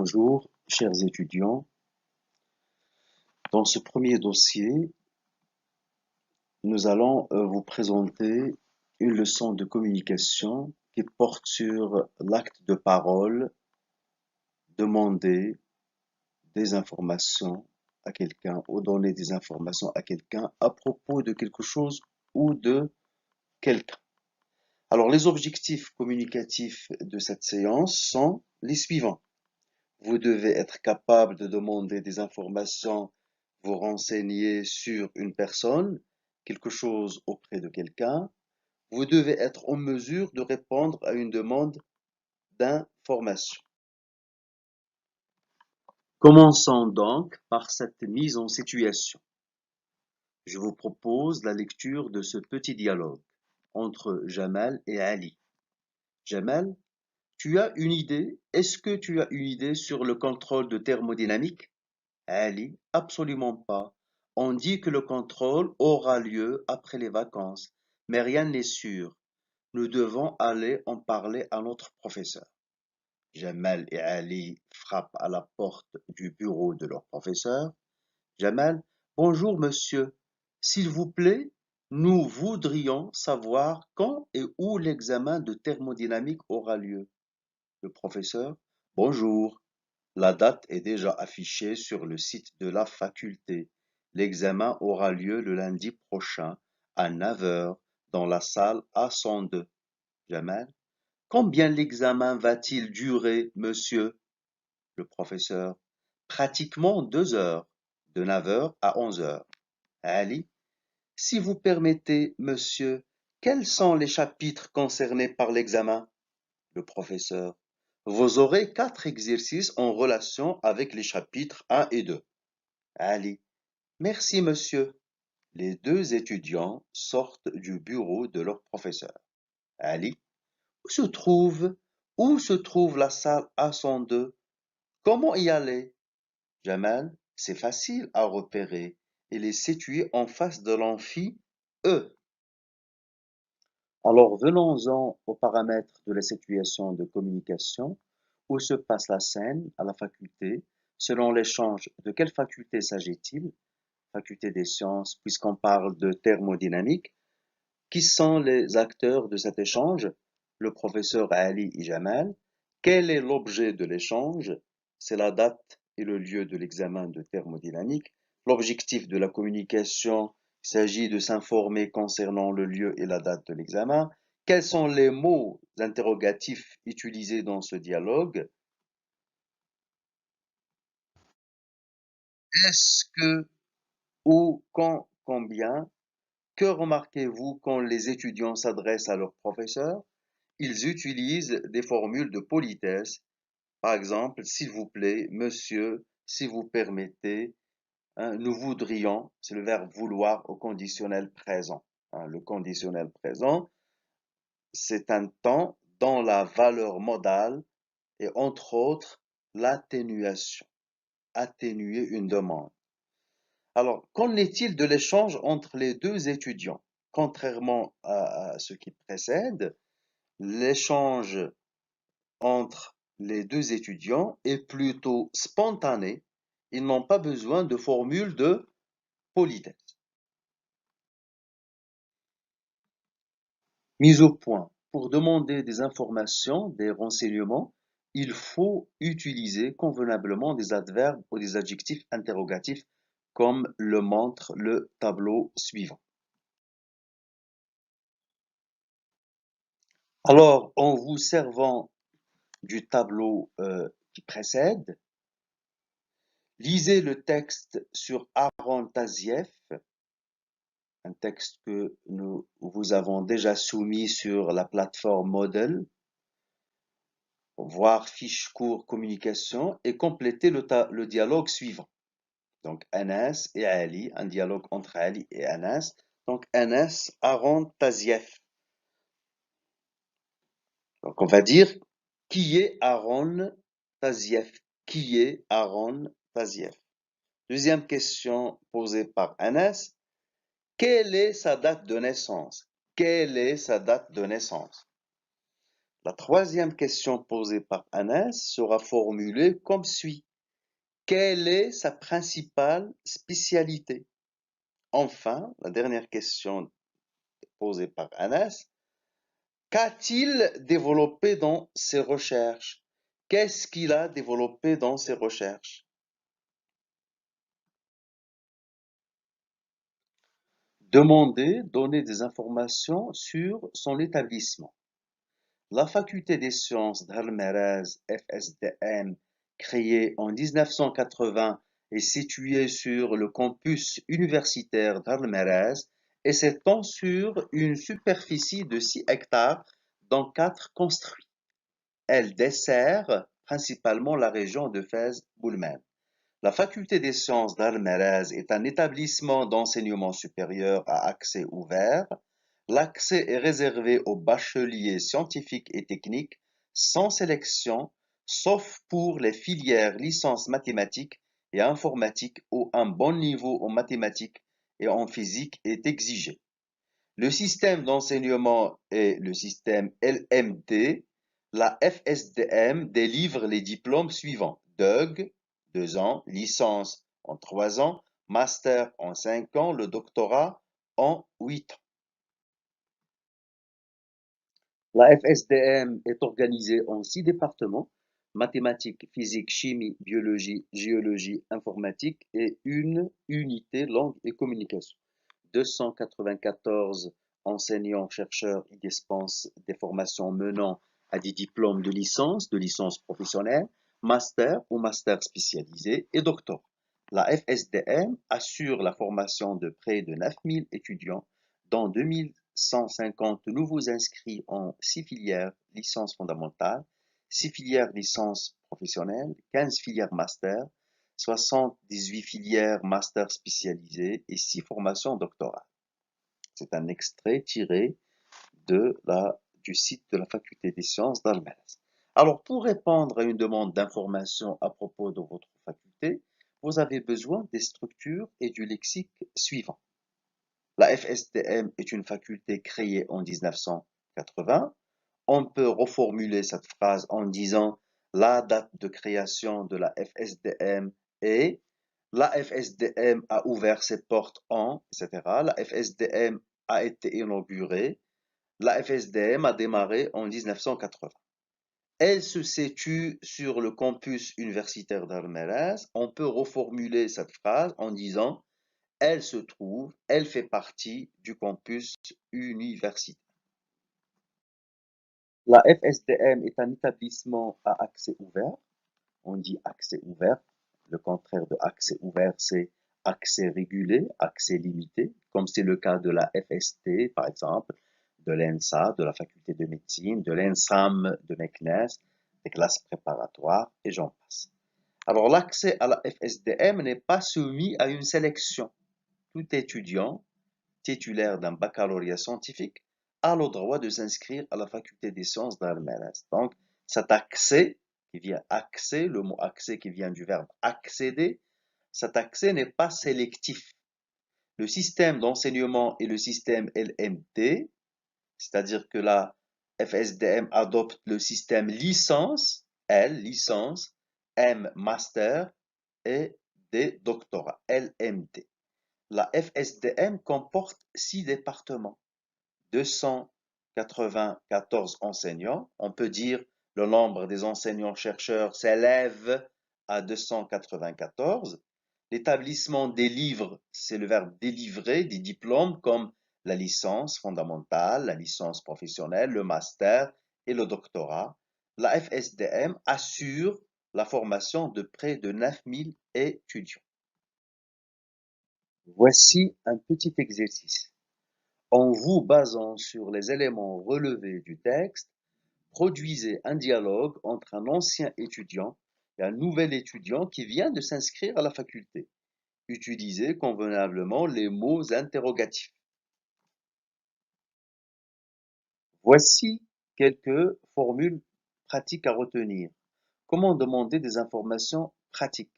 Bonjour, chers étudiants. Dans ce premier dossier, nous allons vous présenter une leçon de communication qui porte sur l'acte de parole, demander des informations à quelqu'un ou donner des informations à quelqu'un à propos de quelque chose ou de quelqu'un. Alors, les objectifs communicatifs de cette séance sont les suivants. Vous devez être capable de demander des informations, vous renseigner sur une personne, quelque chose auprès de quelqu'un. Vous devez être en mesure de répondre à une demande d'information. Commençons donc par cette mise en situation. Je vous propose la lecture de ce petit dialogue entre Jamal et Ali. Jamal, tu as une idée? Est-ce que tu as une idée sur le contrôle de thermodynamique? Ali, absolument pas. On dit que le contrôle aura lieu après les vacances, mais rien n'est sûr. Nous devons aller en parler à notre professeur. Jamal et Ali frappent à la porte du bureau de leur professeur. Jamal, bonjour monsieur. S'il vous plaît, nous voudrions savoir quand et où l'examen de thermodynamique aura lieu. Le professeur, bonjour. La date est déjà affichée sur le site de la faculté. L'examen aura lieu le lundi prochain à 9 heures dans la salle A102. Jamal, combien l'examen va-t-il durer, monsieur? Le professeur, pratiquement 2 heures, de 9 heures à 11 heures. Ali, si vous permettez, monsieur, quels sont les chapitres concernés par l'examen? Le professeur, vous aurez 4 exercices en relation avec les chapitres 1 et 2. Ali, merci monsieur. Les deux étudiants sortent du bureau de leur professeur. Ali, où se trouve la salle A102? Comment y aller? Jamal, c'est facile à repérer. Elle est située en face de l'amphi E. Alors venons-en aux paramètres de la situation de communication. Où se passe la scène à la faculté? Selon l'échange, de quelle faculté s'agit-il? Faculté des sciences, puisqu'on parle de thermodynamique. Qui sont les acteurs de cet échange? Le professeur Ali et Jamal. Quel est l'objet de l'échange? C'est la date et le lieu de l'examen de thermodynamique. L'objectif de la communication, il s'agit de s'informer concernant le lieu et la date de l'examen. Quels sont les mots interrogatifs utilisés dans ce dialogue? Est-ce que, où, quand, combien? Que remarquez-vous quand les étudiants s'adressent à leur professeur? Ils utilisent des formules de politesse. Par exemple, s'il vous plaît, monsieur, si vous permettez, hein, nous voudrions, c'est le verbe vouloir au conditionnel présent. Hein, le conditionnel présent, c'est un temps dont la valeur modale est entre autres l'atténuation, atténuer une demande. Alors, qu'en est-il de l'échange entre les deux étudiants? Contrairement à ce qui précède, l'échange entre les deux étudiants est plutôt spontané. Ils n'ont pas besoin de formules de politesse. Mise au point. Pour demander des informations, des renseignements, il faut utiliser convenablement des adverbes ou des adjectifs interrogatifs comme le montre le tableau suivant. Alors, en vous servant du tableau qui précède, lisez le texte sur Aaron Tazieff, un texte que nous vous avons déjà soumis sur la plateforme Moodle, voir fiche cours communication et compléter le dialogue suivant. Donc Anas et Ali, un dialogue entre Ali et Anas. Donc Anas, Aaron Tazieff. Donc on va dire qui est Aaron Tazieff? Qui est Aaron Tazieff? Deuxième question posée par Anas. Quelle est sa date de naissance? Quelle est sa date de naissance? La troisième question posée par Anas sera formulée comme suit. Quelle est sa principale spécialité? Enfin, la dernière question posée par Anas. Qu'a-t-il développé dans ses recherches? Qu'est-ce qu'il a développé dans ses recherches? Demander, donner des informations sur son établissement. La faculté des sciences d'Al-Meraz, FSDM, créée en 1980, est située sur le campus universitaire d'Al-Meraz et s'étend sur une superficie de 6 hectares, dont 4 construits. Elle dessert principalement la région de Fès-Boulmane. La faculté des sciences d'Al-Meraz est un établissement d'enseignement supérieur à accès ouvert. L'accès est réservé aux bacheliers scientifiques et techniques sans sélection, sauf pour les filières licences mathématiques et informatique où un bon niveau en mathématiques et en physique est exigé. Le système d'enseignement est le système LMD. La FSDM délivre les diplômes suivants: DUG, 2 ans, licence en 3 ans, master en 5 ans, le doctorat en 8 ans. La FSDM est organisée en 6 départements: mathématiques, physique, chimie, biologie, géologie, informatique et une unité langue et communication. 294 enseignants-chercheurs y dispensent des formations menant à des diplômes de licence professionnelle, master ou master spécialisé et doctorat. La FSDM assure la formation de près de 9000 étudiants, dont 2150 nouveaux inscrits en 6 filières licence fondamentale, 6 filières licence professionnelle, 15 filières master, 78 filières master spécialisées et 6 formations doctorales. C'est un extrait tiré du site de la faculté des sciences d'Albès. Alors, pour répondre à une demande d'information à propos de votre faculté, vous avez besoin des structures et du lexique suivant. La FSDM est une faculté créée en 1980. On peut reformuler cette phrase en disant la date de création de la FSDM est la FSDM a ouvert ses portes en, etc. La FSDM a été inaugurée. La FSDM a démarré en 1980. Elle se situe sur le campus universitaire d'Almeraz. On peut reformuler cette phrase en disant elle fait partie du campus universitaire. La FSDM est un établissement à accès ouvert. On dit accès ouvert. Le contraire de accès ouvert, c'est accès régulé, accès limité, comme c'est le cas de la FST, par exemple, de l'ENSA, de la faculté de médecine, de l'ENSAM de Meknes, des classes préparatoires, et j'en passe. Alors, l'accès à la FSDM n'est pas soumis à une sélection. Tout étudiant titulaire d'un baccalauréat scientifique a le droit de s'inscrire à la faculté des sciences d'Almeras. Donc, cet accès qui vient accès, le mot accès qui vient du verbe accéder, cet accès n'est pas sélectif. Le système d'enseignement est le système LMT, c'est-à-dire que la FSDM adopte le système licence, L, licence, M, master et D, doctorat, LMT. La FSDM comporte 6 départements, 294 enseignants. On peut dire le nombre des enseignants-chercheurs s'élève à 294. L'établissement délivre, c'est le verbe délivrer, des diplômes comme la licence fondamentale, la licence professionnelle, le master et le doctorat. La FSDM assure la formation de près de 9000 étudiants. Voici un petit exercice. En vous basant sur les éléments relevés du texte, produisez un dialogue entre un ancien étudiant et un nouvel étudiant qui vient de s'inscrire à la faculté. Utilisez convenablement les mots interrogatifs. Voici quelques formules pratiques à retenir. Comment demander des informations pratiques?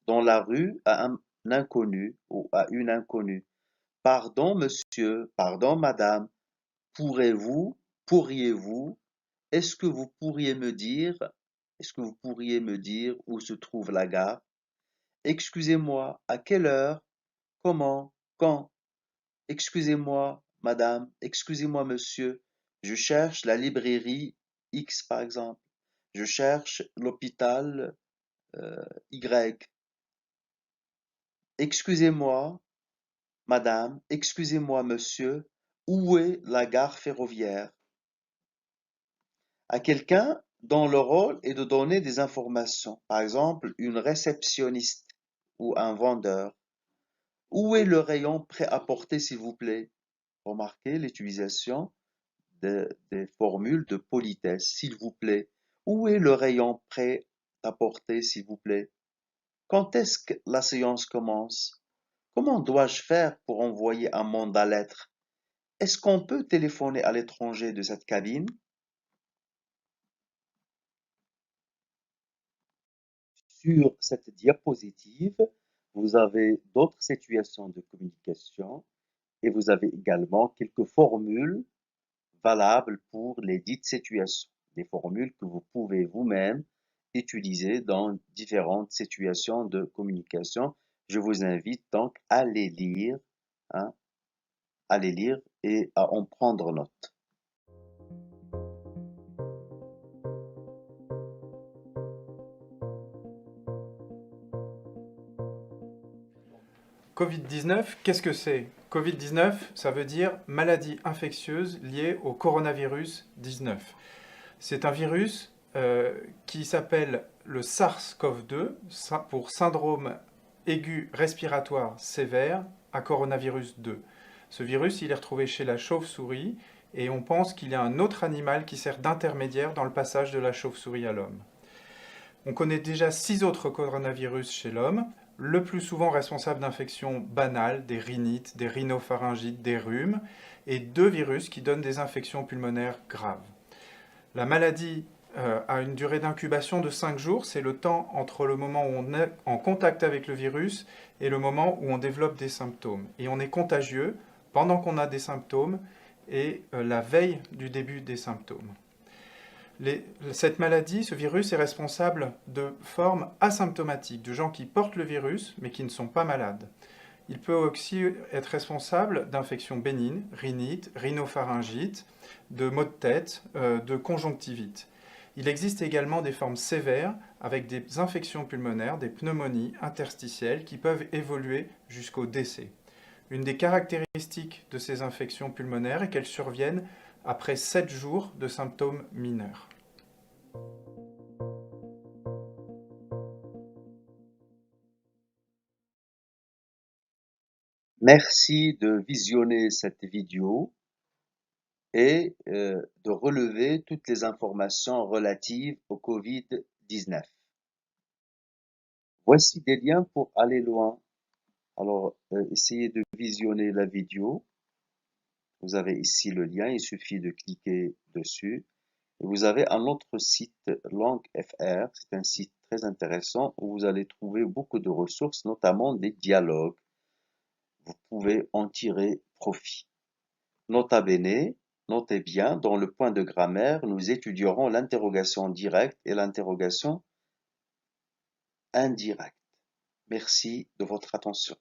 Dans la rue, à un inconnu ou à une inconnue. Pardon, monsieur, pardon, madame, pourriez-vous, Est-ce que vous pourriez me dire, est-ce que vous pourriez me dire où se trouve la gare? Excusez-moi, à quelle heure? Comment? Quand? Excusez-moi, madame, excusez-moi, monsieur, je cherche la librairie X par exemple. Je cherche l'hôpital Y. Excusez-moi, madame, excusez-moi, monsieur, où est la gare ferroviaire? À quelqu'un dont le rôle est de donner des informations, par exemple une réceptionniste ou un vendeur. Où est le rayon prêt-à-porter, s'il vous plaît? Remarquez l'utilisation des formules de politesse, s'il vous plaît. Où est le rayon prêt-à-porter, s'il vous plaît? Quand est-ce que la séance commence? Comment dois-je faire pour envoyer un mandat lettre? Est-ce qu'on peut téléphoner à l'étranger de cette cabine? Sur cette diapositive, vous avez d'autres situations de communication et vous avez également quelques formules valables pour les dites situations. Des formules que vous pouvez vous-même utiliser dans différentes situations de communication. Je vous invite donc à les lire, hein, à les lire et à en prendre note. Covid-19, qu'est-ce que c'est? Covid-19, ça veut dire maladie infectieuse liée au coronavirus 19. C'est un virus qui s'appelle le SARS-CoV-2 pour syndrome aigu respiratoire sévère à coronavirus 2. Ce virus, il est retrouvé chez la chauve-souris et on pense qu'il y a un autre animal qui sert d'intermédiaire dans le passage de la chauve-souris à l'homme. On connaît déjà 6 autres coronavirus chez l'homme, le plus souvent responsable d'infections banales, des rhinites, des rhinopharyngites, des rhumes, et 2 virus qui donnent des infections pulmonaires graves. La maladie a une durée d'incubation de 5 jours, c'est le temps entre le moment où on est en contact avec le virus et le moment où on développe des symptômes. Et on est contagieux pendant qu'on a des symptômes et la veille du début des symptômes. Cette maladie, ce virus est responsable de formes asymptomatiques, de gens qui portent le virus mais qui ne sont pas malades. Il peut aussi être responsable d'infections bénignes, rhinite, rhinopharyngite, de maux de tête, de conjonctivite. Il existe également des formes sévères avec des infections pulmonaires, des pneumonies interstitielles qui peuvent évoluer jusqu'au décès. Une des caractéristiques de ces infections pulmonaires est qu'elles surviennent après 7 jours de symptômes mineurs. Merci de visionner cette vidéo et de relever toutes les informations relatives au Covid-19. Voici des liens pour aller loin. Alors, essayez de visionner la vidéo. Vous avez ici le lien, il suffit de cliquer dessus. Et vous avez un autre site, LangFR, c'est un site très intéressant où vous allez trouver beaucoup de ressources, notamment des dialogues. Vous pouvez en tirer profit. Nota bene, notez bien, dans le point de grammaire, nous étudierons l'interrogation directe et l'interrogation indirecte. Merci de votre attention.